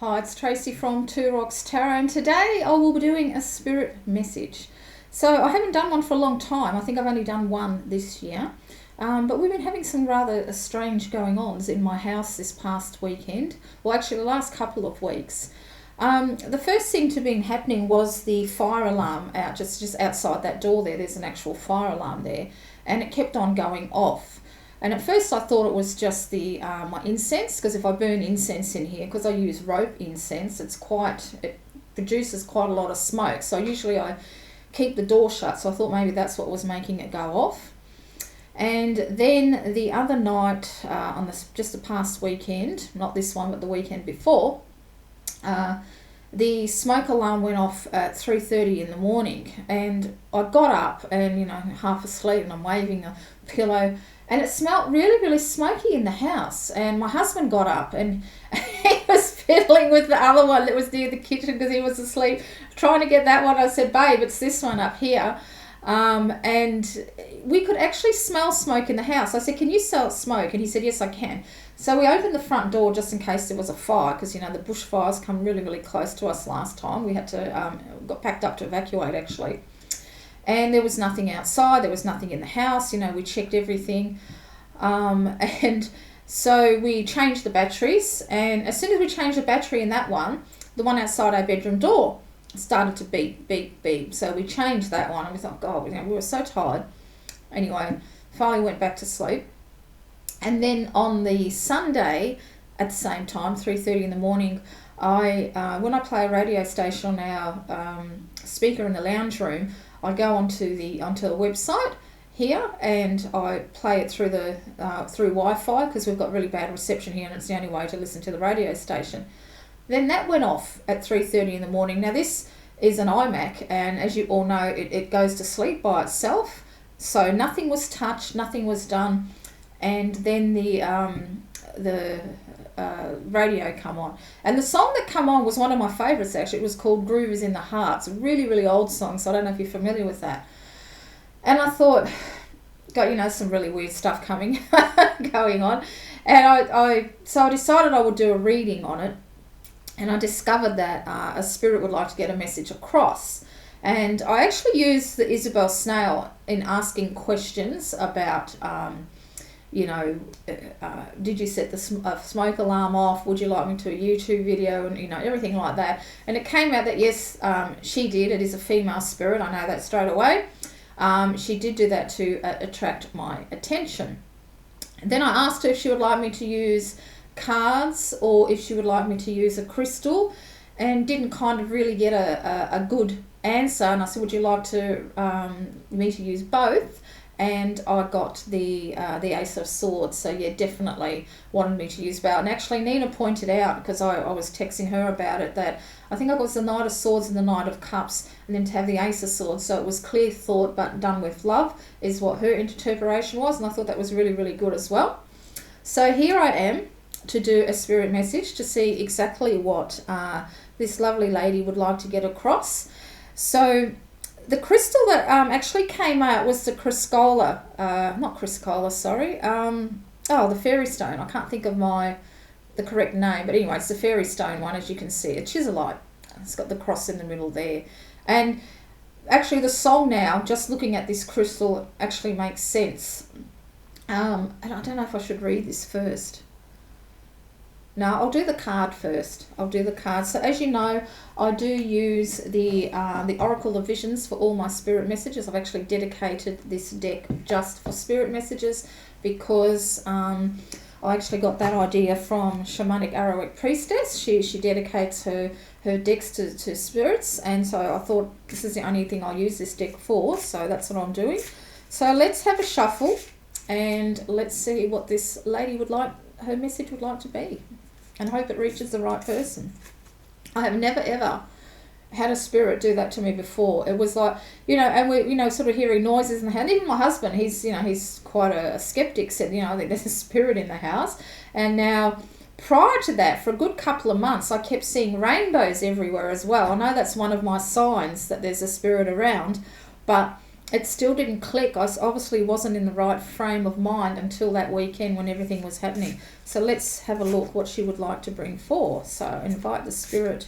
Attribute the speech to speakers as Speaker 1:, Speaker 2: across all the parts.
Speaker 1: Hi, it's Tracy from Two Rocks Tarot, and today I will be doing a spirit message. So I haven't done one for a long time. I think I've only done one this year. But we've been having some rather strange going-ons in my house this past weekend. Well, actually the last couple of weeks. The first thing to be happening was the fire alarm out, just outside that door there. There's an actual fire alarm there, and it kept on going off. And at first I thought it was just the my incense, because if I burn incense in here, because I use rope incense, it produces quite a lot of smoke. So usually I keep the door shut, so I thought maybe that's what was making it go off. And then the other night, just the past weekend, not this one but the weekend before, the smoke alarm went off at 3:30 in the morning, and I got up and half asleep, and I'm waving a pillow, and it smelled really, really smoky in the house. And my husband got up and he was fiddling with the other one that was near the kitchen because he was asleep, trying to get that one. I said, babe, it's this one up here. And we could actually smell smoke in the house. I said, can you smell smoke? And he said, yes, I can. So we opened the front door just in case there was a fire, because the bushfires come really, really close to us last time. We had to got packed up to evacuate actually. And there was nothing outside, there was nothing in the house, we checked everything. And so we changed the batteries, and as soon as we changed the battery in that one, the one outside our bedroom door started to beep, beep, beep. So we changed that one, and we thought, God, we were so tired. Anyway, finally went back to sleep. And then on the Sunday, at the same time, 3:30 in the morning, when I play a radio station on our speaker in the lounge room, I go onto the website here, and I play it through through Wi-Fi, because we've got really bad reception here, and it's the only way to listen to the radio station. Then that went off at 3:30 in the morning. Now this is an iMac, and as you all know, it goes to sleep by itself. So nothing was touched, nothing was done, and then the radio come on, and the song that come on was one of my favourites actually. It was called Groove Is in the Heart. It's a really, really old song, so I don't know if you're familiar with that. And I thought, God, some really weird stuff going on, and I decided I would do a reading on it. And I discovered that a spirit would like to get a message across. And I actually used the Isabel Snail in asking questions about did you set the smoke alarm off? Would you like me to a YouTube video? And, everything like that. And it came out that, yes, she did. It is a female spirit. I know that straight away. She did do that to attract my attention. And then I asked her if she would like me to use cards or if she would like me to use a crystal, and didn't kind of really get a good answer. And I said, would you like me to use both? And I got the Ace of Swords. So yeah, definitely wanted me to use both. And actually Nina pointed out, because I was texting her about it, that I think I got the Knight of Swords and the Knight of Cups, and then to have the Ace of Swords. So it was clear thought but done with love is what her interpretation was, and I thought that was really, really good as well. So here I am to do a spirit message to see exactly what this lovely lady would like to get across. So the crystal that actually came out was the Criscola, the fairy stone. I can't think of the correct name, but anyway, it's the fairy stone one, as you can see, a chisolite. It's got the cross in the middle there. And actually the song now, just looking at this crystal, actually makes sense. And I don't know if I should read this first. No, I'll do the card first. I'll do the card. So as you know, I do use the Oracle of Visions for all my spirit messages. I've actually dedicated this deck just for spirit messages, because I actually got that idea from Shamanic Arawak Priestess. She dedicates her decks to spirits, and so I thought this is the only thing I'll use this deck for, so that's what I'm doing. So let's have a shuffle, and let's see what this lady her message would like to be, and hope it reaches the right person. I have never ever had a spirit do that to me before. It was like, and we're, sort of hearing noises in the house. And even my husband, he's quite a skeptic, said, I think there's a spirit in the house. And now, prior to that, for a good couple of months, I kept seeing rainbows everywhere as well. I know that's one of my signs that there's a spirit around, but it still didn't click. I obviously wasn't in the right frame of mind until that weekend when everything was happening. So let's have a look what she would like to bring forth. So invite the spirit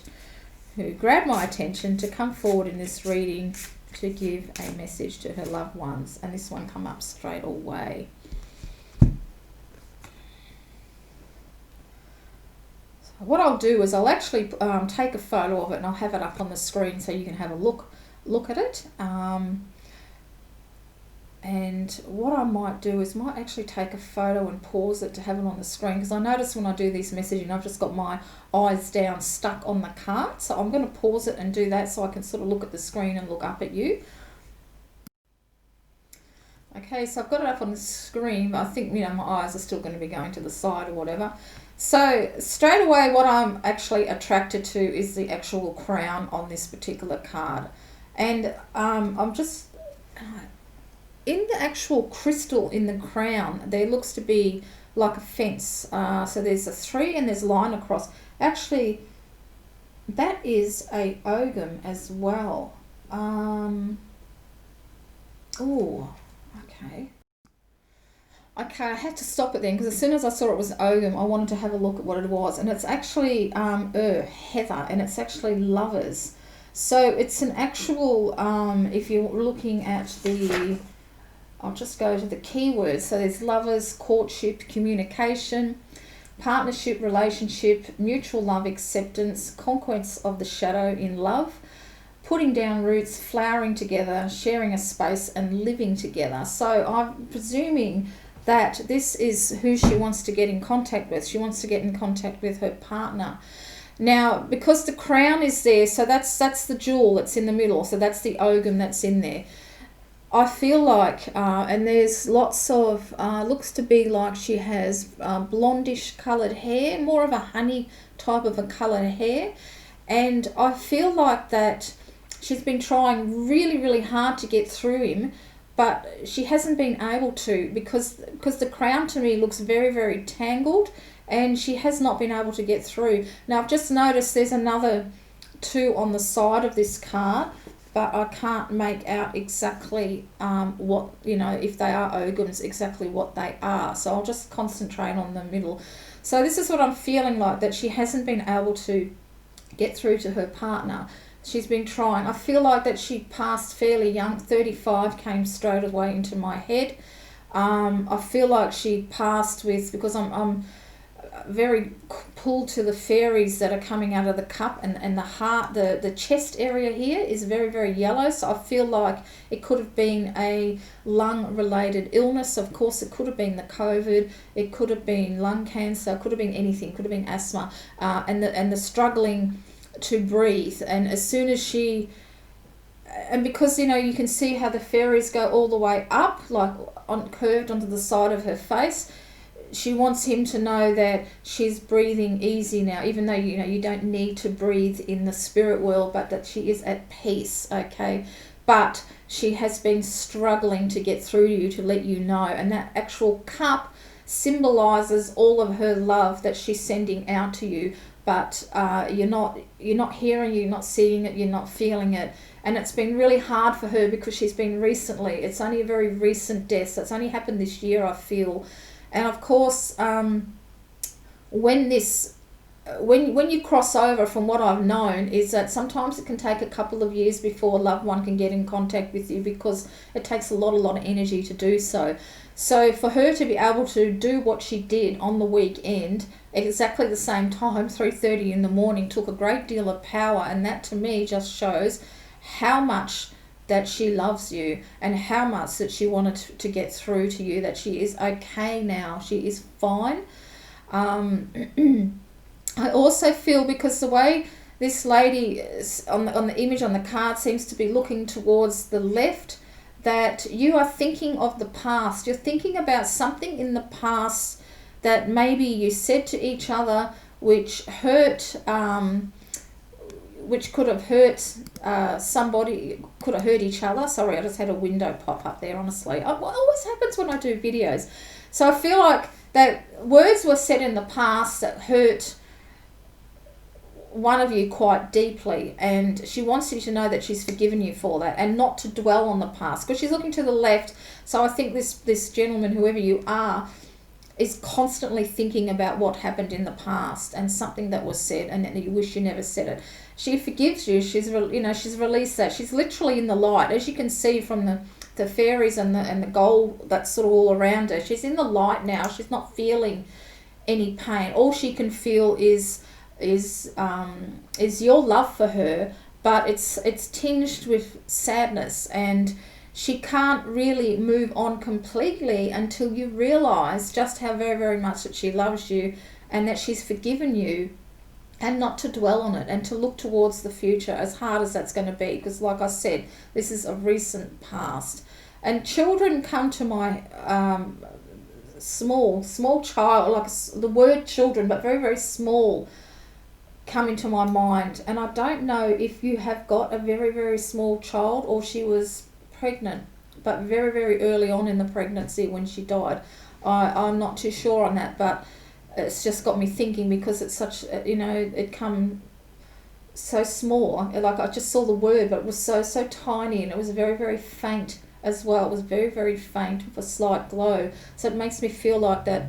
Speaker 1: who grabbed my attention to come forward in this reading to give a message to her loved ones. And this one come up straight away. So what I'll do is I'll actually take a photo of it and I'll have it up on the screen so you can have a look at it. And what I might do is might actually take a photo and pause it to have it on the screen, because I notice when I do this messaging I've just got my eyes down stuck on the card. So I'm going to pause it and do that so I can sort of look at the screen and look up at you. Okay, so I've got it up on the screen, but I think, my eyes are still going to be going to the side or whatever. So straight away what I'm actually attracted to is the actual crown on this particular card. And I'm just... in the actual crystal in the crown, there looks to be like a fence. So there's a 3 and there's a line across. Actually, that is a ogam as well. Oh, okay. Okay, I had to stop it then, because as soon as I saw it was ogam, I wanted to have a look at what it was. And it's actually heather, and it's actually lovers. So it's an actual, if you're looking at the... I'll just go to the keywords. So there's lovers, courtship, communication, partnership, relationship, mutual love, acceptance, conquest of the shadow in love, putting down roots, flowering together, sharing a space, and living together. So I'm presuming that this is who she wants to get in contact with. She wants to get in contact with her partner. Now, because the crown is there, so that's the jewel that's in the middle. So that's the ogam that's in there. I feel like, and there's lots of, looks to be like she has blondish coloured hair, more of a honey type of a coloured hair. And I feel like that she's been trying really, really hard to get through him, but she hasn't been able to, because the crown to me looks very, very tangled, and she has not been able to get through. Now, I've just noticed there's another 2 on the side of this card, but I can't make out exactly what, if they are ogams, exactly what they are. So I'll just concentrate on the middle. So this is what I'm feeling like, that she hasn't been able to get through to her partner. She's been trying. I feel like that she passed fairly young. 35 came straight away into my head. I feel like she passed with, because I'm very pulled to the fairies that are coming out of the cup, and the heart, the chest area here is very, very yellow. So I feel like it could have been a lung related illness. Of course, it could have been the COVID, it could have been lung cancer, it could have been anything, it could have been asthma, and the struggling to breathe. And as soon as she, and because you can see how the fairies go all the way up, like curved onto the side of her face, she wants him to know that she's breathing easy now, even though you don't need to breathe in the spirit world, but that she is at peace. Okay, but she has been struggling to get through to you, to let you know. And that actual cup symbolizes all of her love that she's sending out to you, but you're not hearing, you're not seeing it, you're not feeling it. And it's been really hard for her, because she's been recently, it's only a very recent death, so it's only happened this year, I feel. And of course, when you cross over, from what I've known, is that sometimes it can take a couple of years before a loved one can get in contact with you, because it takes a lot of energy to do so. So for her to be able to do what she did on the weekend, exactly the same time, 3:30 in the morning, took a great deal of power. And that to me just shows how much that she loves you, and how much that she wanted to get through to you, that she is okay now, she is fine. I also feel, because the way this lady is on the image on the card seems to be looking towards the left, that you are thinking of the past. You're thinking about something in the past that maybe you said to each other, which hurt, which could have hurt somebody, could have hurt each other. Sorry, I just had a window pop up there, honestly. It always happens when I do videos. So I feel like that words were said in the past that hurt one of you quite deeply, and she wants you to know that she's forgiven you for that and not to dwell on the past, because she's looking to the left. So I think this gentleman, whoever you are, is constantly thinking about what happened in the past and something that was said and that you wish you never said it. She forgives you. She's released that. She's literally in the light, as you can see from the fairies and the gold that's sort of all around her. She's in the light now. She's not feeling any pain. All she can feel is your love for her, but it's tinged with sadness, and she can't really move on completely until you realize just how very, very much that she loves you and that she's forgiven you, and not to dwell on it and to look towards the future, as hard as that's going to be, because like I said, this is a recent past. And children come to my small child, like the word children, but very, very small, come into my mind. And I don't know if you have got a very, very small child, or she was pregnant but very, very early on in the pregnancy when she died. I'm not too sure on that, but it's just got me thinking, because it's such, it come so small. Like, I just saw the word, but it was so tiny, and it was very, very faint as well. It was very, very faint with a slight glow. So it makes me feel like that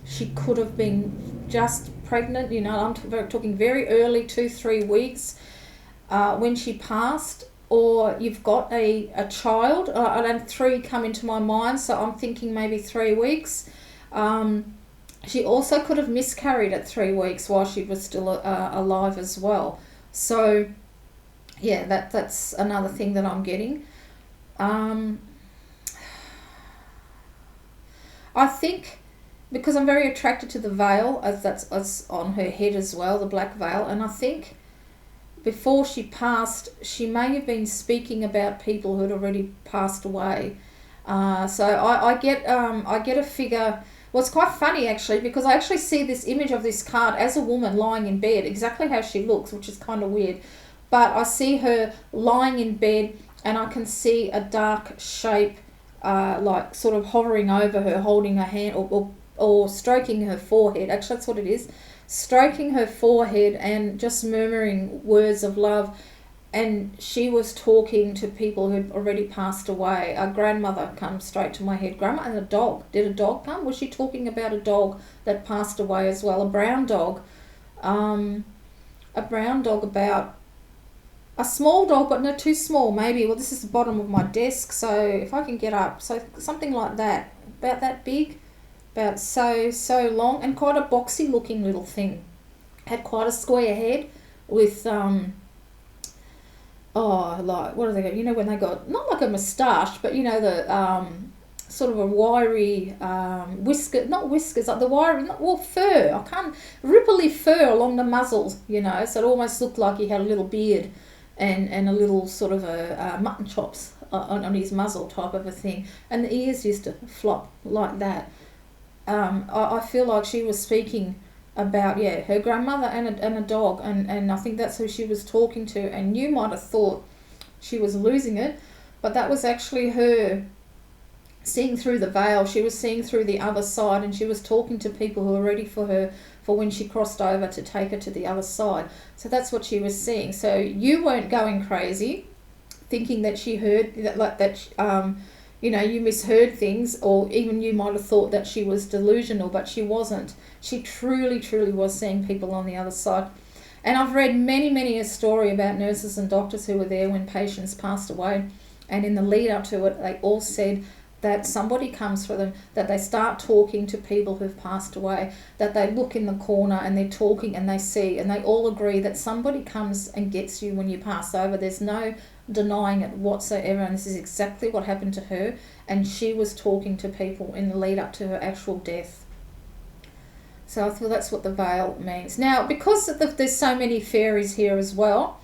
Speaker 1: she could have been just pregnant. I'm talking very early, 2-3 weeks when she passed. Or you've got a child, and 3 come into my mind, so I'm thinking maybe 3 weeks. She also could have miscarried at 3 weeks while she was still alive as well. So, yeah, that's another thing that I'm getting. I think, because I'm very attracted to the veil, as that's on her head as well, the black veil, and I think before she passed, she may have been speaking about people who had already passed away. So I get a figure. Well, it's quite funny actually, because I actually see this image of this card as a woman lying in bed, exactly how she looks, which is kind of weird. But I see her lying in bed, and I can see a dark shape, like sort of hovering over her, holding her hand, or stroking her forehead. Actually, that's what it is. Stroking her forehead and just murmuring words of love. And she was talking to people who'd already passed away. A grandmother comes straight to my head. Grandma and a dog. Did a dog come? Was she talking about a dog that passed away as well? A brown dog. About a small dog, but not too small. Maybe, well, this is the bottom of my desk, so if I can get up. So something like that. About that big. About so long, and quite a boxy looking little thing. Had quite a square head with like, what do they got? When they got, not like a moustache, but the sort of a wiry whisker, not whiskers, like the wiry, fur. I can't, ripply fur along the muzzle, so it almost looked like he had a little beard and a little sort of a mutton chops on his muzzle type of a thing, and the ears used to flop like that. I feel like she was speaking about, her grandmother and a dog, and I think that's who she was talking to, and you might have thought she was losing it, but that was actually her seeing through the veil. She was seeing through the other side, and she was talking to people who were ready for her for when she crossed over to take her to the other side. So that's what she was seeing. So you weren't going crazy thinking that she heard that, you misheard things, or even you might have thought that she was delusional, but she wasn't. She truly, truly was seeing people on the other side. And I've read many a story about nurses and doctors who were there when patients passed away, and in the lead up to it, they all said that somebody comes for them, that they start talking to people who've passed away, that they look in the corner and they're talking and they see, and they all agree that somebody comes and gets you when you pass over. There's no denying it whatsoever, and this is exactly what happened to her, and she was talking to people in the lead up to her actual death. So I feel that's what the veil means. Now, because there's so many fairies here as well,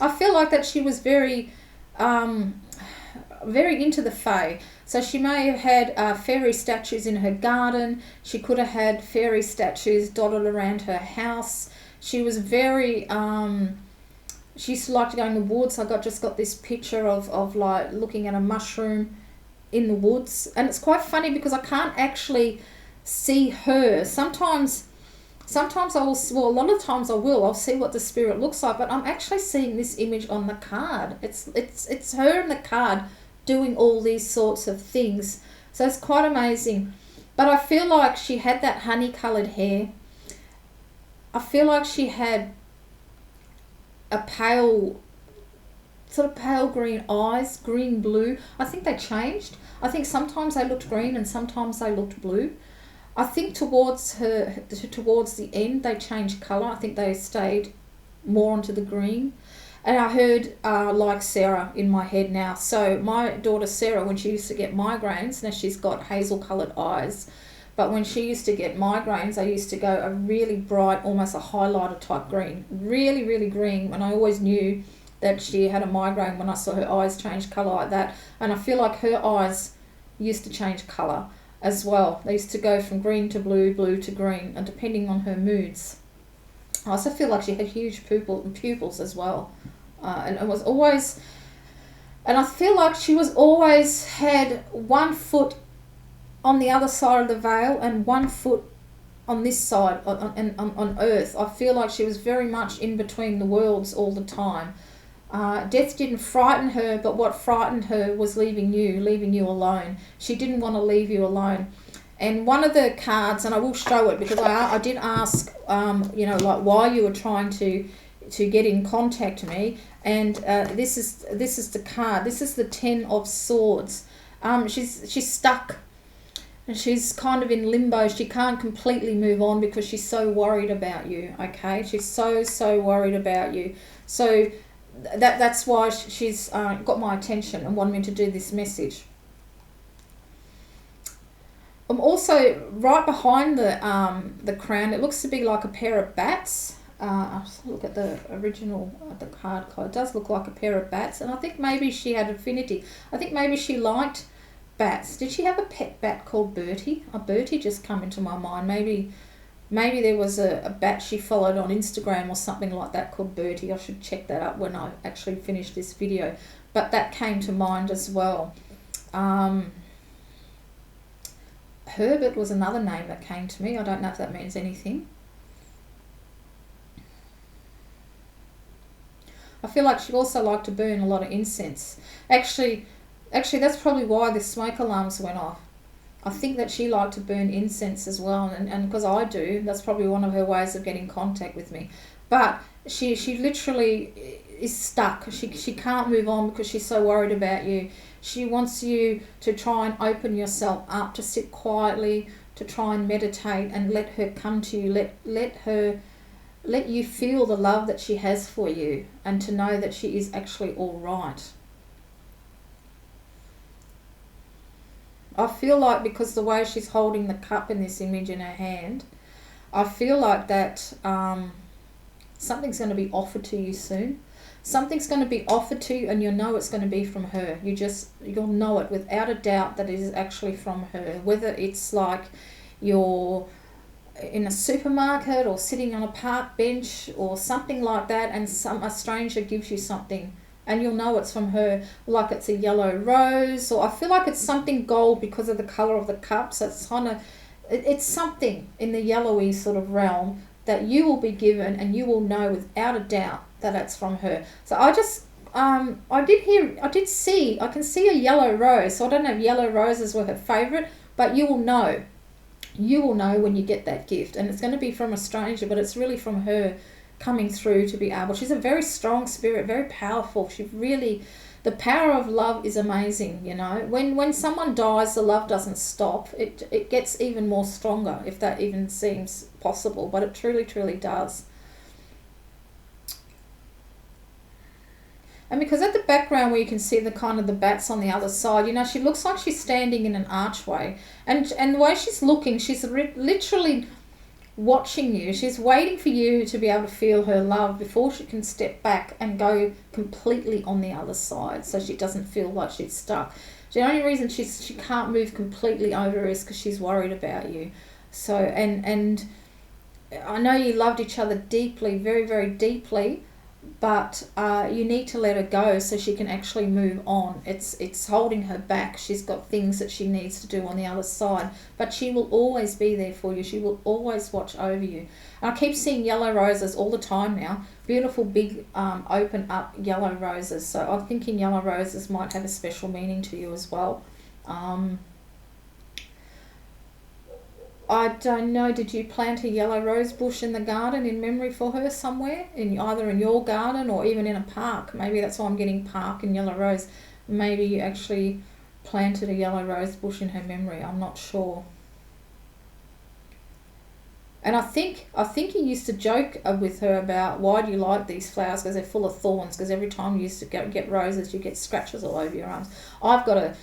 Speaker 1: I feel like that she was very into the fae. So she may have had fairy statues in her garden. She could have had fairy statues dotted around her house. She was very she used to like to go in the woods. I just got this picture of like looking at a mushroom in the woods, and it's quite funny because I can't actually see her. Sometimes Sometimes I will, well, a lot of times I'll see what the spirit looks like, but I'm actually seeing this image on the card. It's her in the card doing all these sorts of things. So it's quite amazing. But I feel like she had that honey-coloured hair. I feel like she had a pale, sort of pale green eyes, green blue. I think they changed. I think sometimes they looked green and sometimes they looked blue. I think towards the end they changed colour. I think they stayed more onto the green. And I heard like Sarah in my head now. So my daughter Sarah, when she used to get migraines, now she's got hazel coloured eyes, but when she used to get migraines, I used to go a really bright, almost a highlighter type green, really, really green. And I always knew that she had a migraine when I saw her eyes change colour like that. And I feel like her eyes used to change colour as well. They used to go from green to blue, blue to green, and depending on her moods. I also feel like she had huge pupils as well. And it was always, and I feel like she was always had 1 foot on the other side of the veil and 1 foot on this side on earth. I feel like she was very much in between the worlds all the time. Death didn't frighten her, but what frightened her was leaving you alone. She didn't want to leave you alone. And one of the cards, and I will show it because I did ask, like why you were trying to get in contact with me, and this is the card. This is the 10 of Swords. She's stuck. And she's kind of in limbo. She can't completely move on because she's so worried about you, okay? She's so worried about you. So that's why she's got my attention and wanted me to do this message. I'm also right behind the crown. It looks to be like a pair of bats. I'll just look at the original, the card. It does look like a pair of bats. And I think maybe she had affinity. I think maybe she liked bats. Did she have a pet bat called Bertie? A Bertie just come into my mind. Maybe there was a bat she followed on Instagram or something like that called Bertie. I should check that up when I actually finish this video. But that came to mind as well. Herbert was another name that came to me. I don't know if that means anything. I feel like she also liked to burn a lot of incense. Actually, that's probably why the smoke alarms went off. I think that she liked to burn incense as well, and because I do, that's probably one of her ways of getting contact with me. But she literally is stuck. She can't move on because she's so worried about you. She wants you to try and open yourself up, to sit quietly, to try and meditate and let her come to you. Let you feel the love that she has for you, and to know that she is actually all right. I feel like because the way she's holding the cup in this image in her hand, I feel like that something's going to be offered to you soon. Something's going to be offered to you, and you'll know it's going to be from her. You'll know it without a doubt that it is actually from her. Whether it's like you're in a supermarket or sitting on a park bench or something like that, and a stranger gives you something, and you'll know it's from her, like it's a yellow rose, or I feel like it's something gold because of the colour of the cup. So it's something in the yellowy sort of realm that you will be given, and you will know without a doubt that it's from her. So I can see a yellow rose. So I don't know if yellow roses were her favourite, but you will know. You will know when you get that gift, and it's going to be from a stranger, but it's really from her coming through to be able. She's a very strong spirit, very powerful. The power of love is amazing, you know. When someone dies, the love doesn't stop. It gets even more stronger, if that even seems possible, but it truly does. And because at the background where you can see the kind of the bats on the other side, you know, she looks like she's standing in an archway, and the way she's looking, she's literally watching you. She's waiting for you to be able to feel her love before she can step back and go completely on the other side, so she doesn't feel like she's stuck. The only reason she can't move completely over is because she's worried about you. So and I know you loved each other deeply, very, very deeply, but you need to let her go so she can actually move on. It's holding her back. She's got things that she needs to do on the other side, but she will always be there for you. She will always watch over you. And I keep seeing yellow roses all the time now, beautiful big open up yellow roses. So I'm thinking yellow roses might have a special meaning to you as well. I don't know, did you plant a yellow rose bush in the garden in memory for her somewhere? Either in your garden or even in a park. Maybe that's why I'm getting park and yellow rose. Maybe you actually planted a yellow rose bush in her memory. I'm not sure. And I think you used to joke with her about, why do you like these flowers? Because they're full of thorns. Because every time you used to go get roses, you get scratches all over your arms. I've got a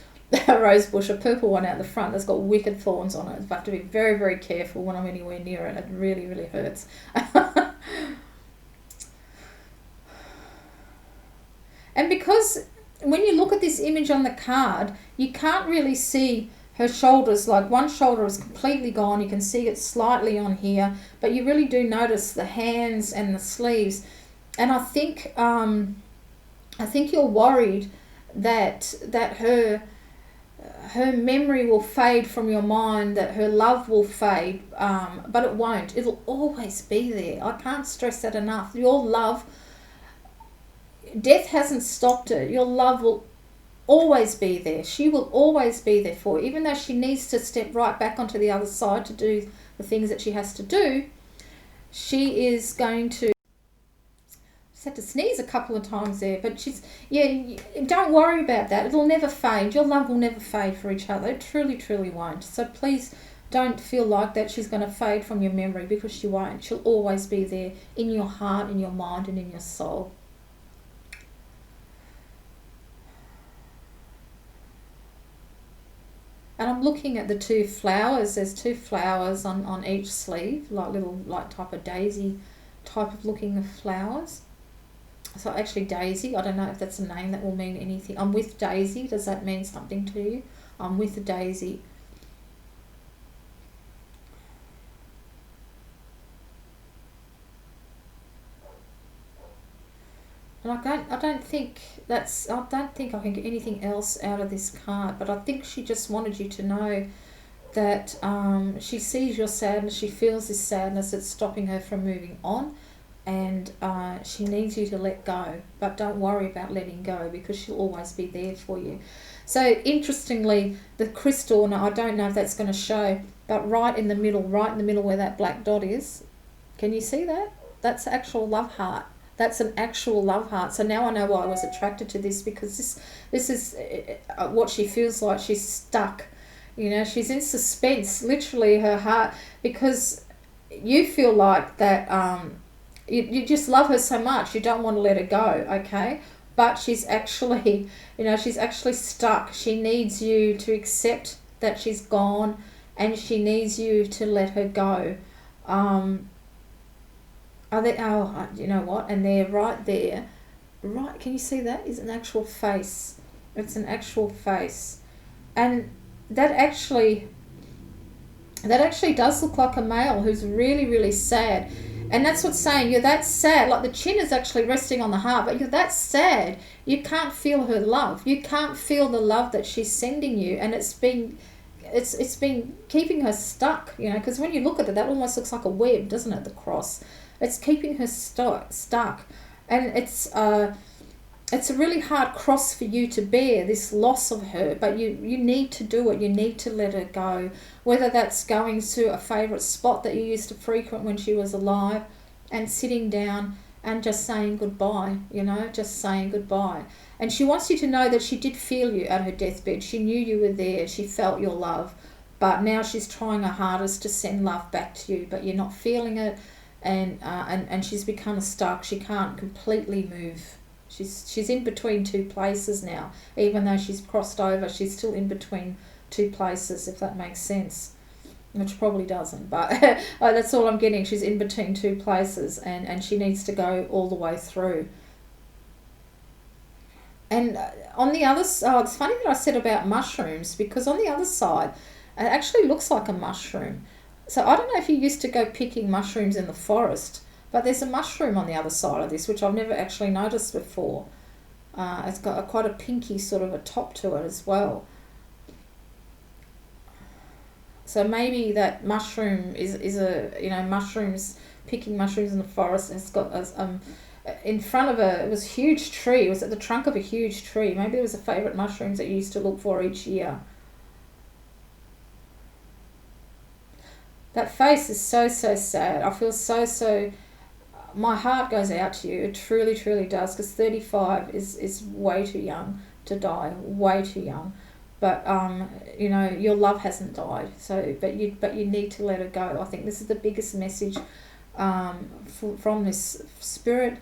Speaker 1: rose bush, a purple one out the front that's got wicked thorns on it. I have to be very, very careful when I'm anywhere near it. It really, really hurts. And because when you look at this image on the card, you can't really see her shoulders. Like, one shoulder is completely gone. You can see it slightly on here, but you really do notice the hands and the sleeves. And I think you're worried that her memory will fade from your mind, that her love will fade, but it won't. It'll always be there. I can't stress that enough. Your love, death hasn't stopped it. Your love will always be there. She will always be there for you. Even though she needs to step right back onto the other side to do the things that she has to do, she is going to... had to sneeze a couple of times there, but don't worry about that. It'll never fade. Your love will never fade for each other. It truly, truly won't. So please don't feel like that she's going to fade from your memory, because she won't. She'll always be there in your heart, in your mind, and in your soul. And I'm looking at the two flowers. There's two flowers on each sleeve, like little, type of daisy type of looking flowers. So actually Daisy, I don't know if that's a name that will mean anything. I'm with Daisy. Does that mean something to you? I'm with Daisy. And I don't think I can get anything else out of this card, but I think she just wanted you to know that she sees your sadness, she feels this sadness that's stopping her from moving on. And she needs you to let go, but don't worry about letting go, because she'll always be there for you. So interestingly, the crystal, now I don't know if that's going to show, but right in the middle where that black dot is, can you see that? That's the actual love heart. That's an actual love heart. So now I know why I was attracted to this, because this is what she feels like. She's stuck. She's in suspense, literally, her heart, because you feel like that... You just love her so much, you don't want to let her go, okay? But she's actually, she's actually stuck. She needs you to accept that she's gone, and she needs you to let her go. You know what? And they're right there. Right, can you see that? It's an actual face. It's an actual face. And that actually does look like a male who's really, really sad. And that's what's saying, you're that sad, like the chin is actually resting on the heart, but you're that sad, you can't feel her love. You can't feel the love that she's sending you, and it's been keeping her stuck, because when you look at it, that almost looks like a web, doesn't it, the cross? It's keeping her stuck. And it's a really hard cross for you to bear, this loss of her, but you need to do it. You need to let her go, whether that's going to a favourite spot that you used to frequent when she was alive and sitting down and just saying goodbye, just saying goodbye. And she wants you to know that she did feel you at her deathbed. She knew you were there. She felt your love, but now she's trying her hardest to send love back to you, but you're not feeling it, and she's become stuck. She can't completely move. She's in between two places now. Even though she's crossed over, she's still in between two places, if that makes sense. Which probably doesn't, but that's all I'm getting. She's in between two places, and she needs to go all the way through. And on the other side, it's funny that I said about mushrooms, because on the other side, it actually looks like a mushroom. So I don't know if you used to go picking mushrooms in the forest, But there's a mushroom on the other side of this, which I've never actually noticed before. It's got quite a pinky sort of a top to it as well. So maybe that mushroom is a, mushrooms, picking mushrooms in the forest. And it's got in front of it was a huge tree. It was at the trunk of a huge tree. Maybe it was the favourite mushrooms that you used to look for each year. That face is so sad. I feel so. My heart goes out to you. It truly does. Because 35 is way too young to die. Way too young. But your love hasn't died. So, but you need to let her go. I think this is the biggest message from this spirit,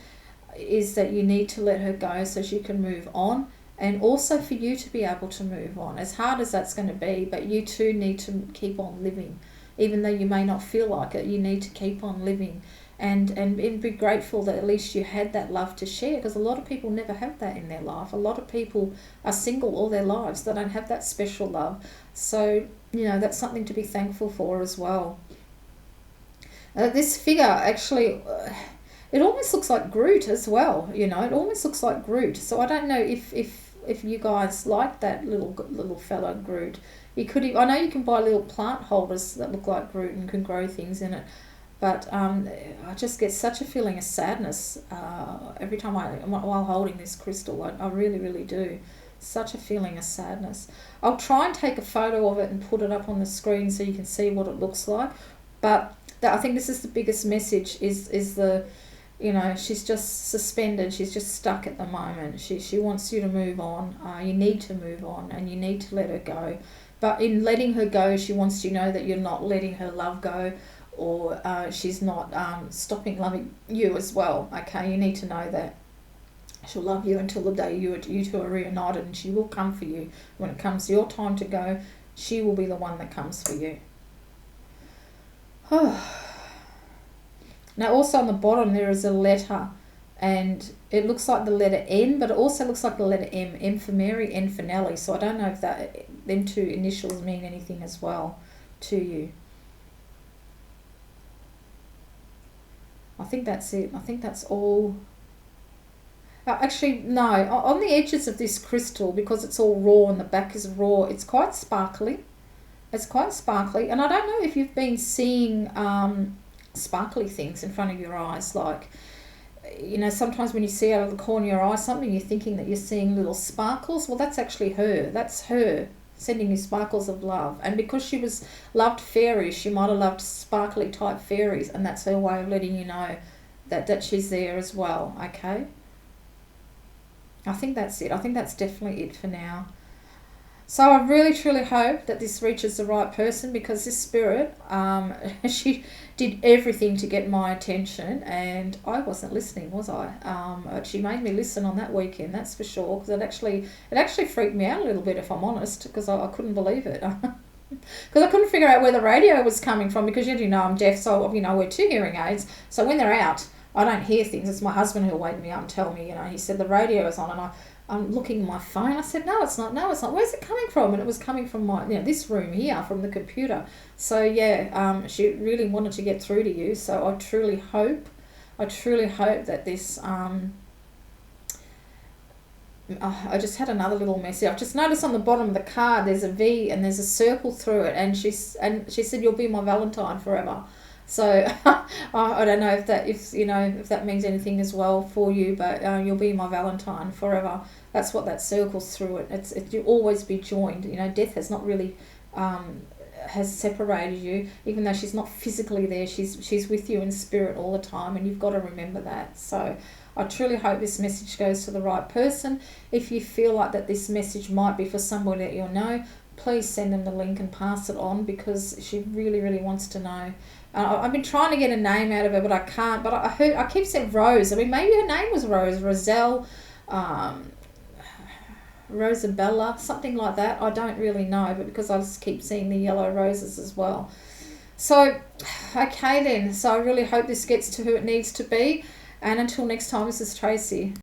Speaker 1: is that you need to let her go so she can move on, and also for you to be able to move on. As hard as that's going to be, but you too need to keep on living. Even though you may not feel like it, you need to keep on living, and be grateful that at least you had that love to share, because a lot of people never have that in their life. A lot of people are single all their lives. They don't have that special love. So, that's something to be thankful for as well. This figure actually, it almost looks like Groot as well. It almost looks like Groot. So I don't know if you guys like that little fella Groot. You could. I know you can buy little plant holders that look like Groot and can grow things in it. But I just get such a feeling of sadness every time while holding this crystal. I really do. Such a feeling of sadness. I'll try and take a photo of it and put it up on the screen so you can see what it looks like. But I think this is the biggest message, is the, she's just suspended. She's just stuck at the moment. She wants you to move on. You need to move on, and you need to let her go. But in letting her go, she wants you to know that you're not letting her love go, or she's not stopping loving you as well. Okay, you need to know that she'll love you until the day you two are reunited, and she will come for you. When it comes your time to go, she will be the one that comes for you. Now also on the bottom there is a letter, and it looks like the letter N, but it also looks like the letter M. M for Mary, N for Nelly. So I don't know if them two initials mean anything as well to you. I think that's it. I think that's all. Actually, no. On the edges of this crystal, because it's all raw and the back is raw, it's quite sparkly. It's quite sparkly. And I don't know if you've been seeing sparkly things in front of your eyes. Like, sometimes when you see out of the corner of your eye something, you're thinking that you're seeing little sparkles. Well, that's actually her. That's her sending you sparkles of love. And because she loved fairies, she might have loved sparkly type fairies, and that's her way of letting you know that she's there as well. Okay, I think that's it. I think that's definitely it for now. So I really truly hope that this reaches the right person, because this spirit, she did everything to get my attention, and I wasn't listening, was I? She made me listen on that weekend, that's for sure, because it actually freaked me out a little bit, if I'm honest, because I couldn't believe it. Because I couldn't figure out where the radio was coming from, because I'm deaf, so we're 2 hearing aids, so when they're out, I don't hear things. It's my husband who'll wake me up and tell me, he said the radio is on, and I'm looking at my phone. I said, no, it's not. Where's it coming from? And it was coming from my, this room here, from the computer. So yeah, she really wanted to get through to you. So I truly hope that this, I just had another little message. I've just noticed on the bottom of the card, there's a V and there's a circle through it. And she said, you'll be my Valentine forever. So I don't know if that means anything as well for you, but you'll be my Valentine forever. That's what that circles through it. You'll always be joined. Death has not really has separated you, even though she's not physically there. She's with you in spirit all the time, and you've got to remember that. So I truly hope this message goes to the right person. If you feel like that this message might be for somebody that you'll know, please send them the link and pass it on, because she really wants to know. I've been trying to get a name out of her, but I can't. But I keep saying Rose. Maybe her name was Rose, Roselle, Rosabella, something like that. I don't really know, but because I just keep seeing the yellow roses as well. So, okay then. So I really hope this gets to who it needs to be. And until next time, this is Tracy.